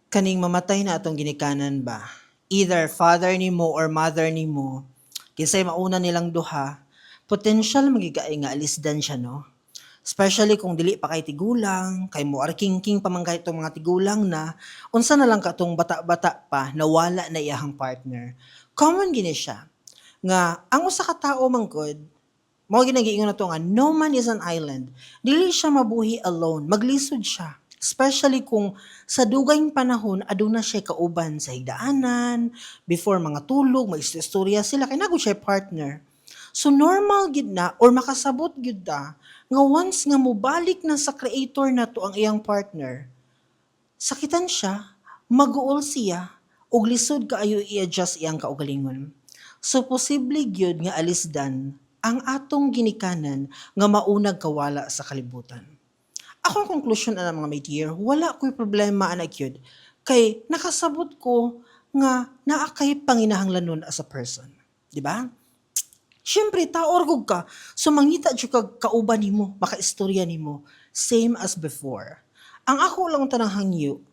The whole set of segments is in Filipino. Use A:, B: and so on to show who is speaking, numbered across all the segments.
A: Kaning mamatay na atong ginikanan ba, either father nimo or mother nimo, kinsay mauna nilang duha, potential magigaay nga alisdan siya, no? Especially kung dili pa kay tigulang, kay mo king pa man kahit tong mga tigulang na, unsa na lang katong bata-bata pa nawala na iyahang partner. Common gini siya nga ang usa ka tawo mangkod mao ginagiingon nato nga no man is an island. Dili siya mabuhi alone, maglisod siya. Especially kung sa dugayng panahon aduna siya kauban sa higdaanan, before mga tulog, mag-istorya sila kay nagud siya partner. So normal gid na or makasabot gid ta nga once nga mobalik na sa creator na to ang iyang partner, sakitan siya, maguol siya, ug lisod kaayo i-adjust iyang kaugalingon. So posible gyud nga alisdan ang atong ginikanan nga maunag kawala sa kalibutan. Akong conclusion ana mga my dear, wala ko'y problema ana gyud kay nakasabot ko nga naa kay panginahanglanon as a person, di ba? Siyempre, taor gud ka. So, mangita jud kag kauban nimo, makaistorya nimo, same as before. Ang ako lang tanang hangyo,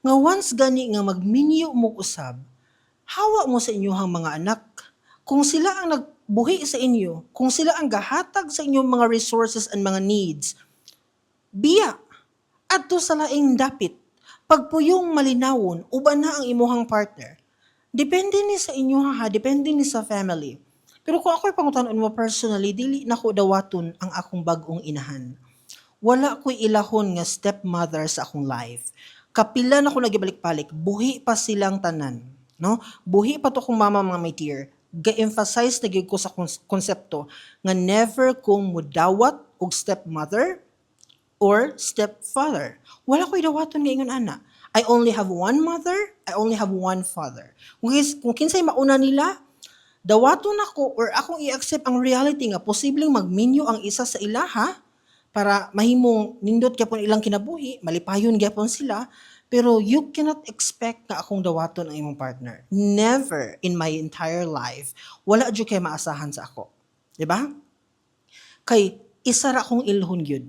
A: nga once gani nga magminyo mo usab, hawa mo sa inyohang mga anak. Kung sila ang nagbuhi sa inyo, kung sila ang gahatag sa inyong mga resources and mga needs, biya, adto sa laing dapit. Pagpuyong malinawon, uban na ang imuhang partner. Depende ni sa inyo ha, depende ni sa family. Pero kung ako'y pangutanon mo personally, dili nako dawaton ang akong bagong inahan. Wala ko'y ilahon nga stepmother sa akong life. Kapila na ko nagibalik-balik, buhi pa silang tanan. No? Buhi pa to kong mama mga may dear. Ga-emphasize na gyud ko sa konsepto nga never kong mudawat og stepmother or stepfather. Wala ko'y dawaton nga ingon ana. I only have one mother, I only have one father. Kung kinsay mauna nila, dawaton ako or akong i-accept ang reality nga posibleng magminyo ang isa sa ilaha para mahimong nindot gyapon ilang kinabuhi, malipayon gyapon sila, pero you cannot expect nga akong dawaton ang imong partner. Never in my entire life. Wala jud kay maasahan sa ako. 'Di ba? Kay isa ra kong ilhon gyud.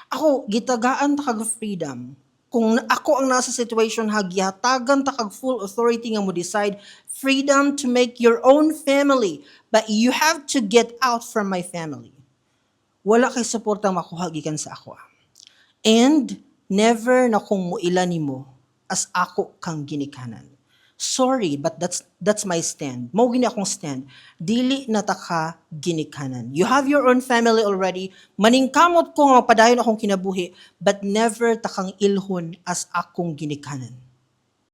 A: Ako gitagaan ta kag freedom. Kung ako ang nasa situation hagyatagan ta kag full authority nga mo decide, freedom to make your own family, but you have to get out from my family. Wala kay suportang makuha gikan sa ako. And never na kung muila nimo as ako kang ginikanan. Sorry, but that's my stand. Mao gini akong stand. Dili na ta ka ginikanan. You have your own family already. Maningkamot ko nga padayon akong kinabuhi, but never ta kang ilhon as akong ginikanan.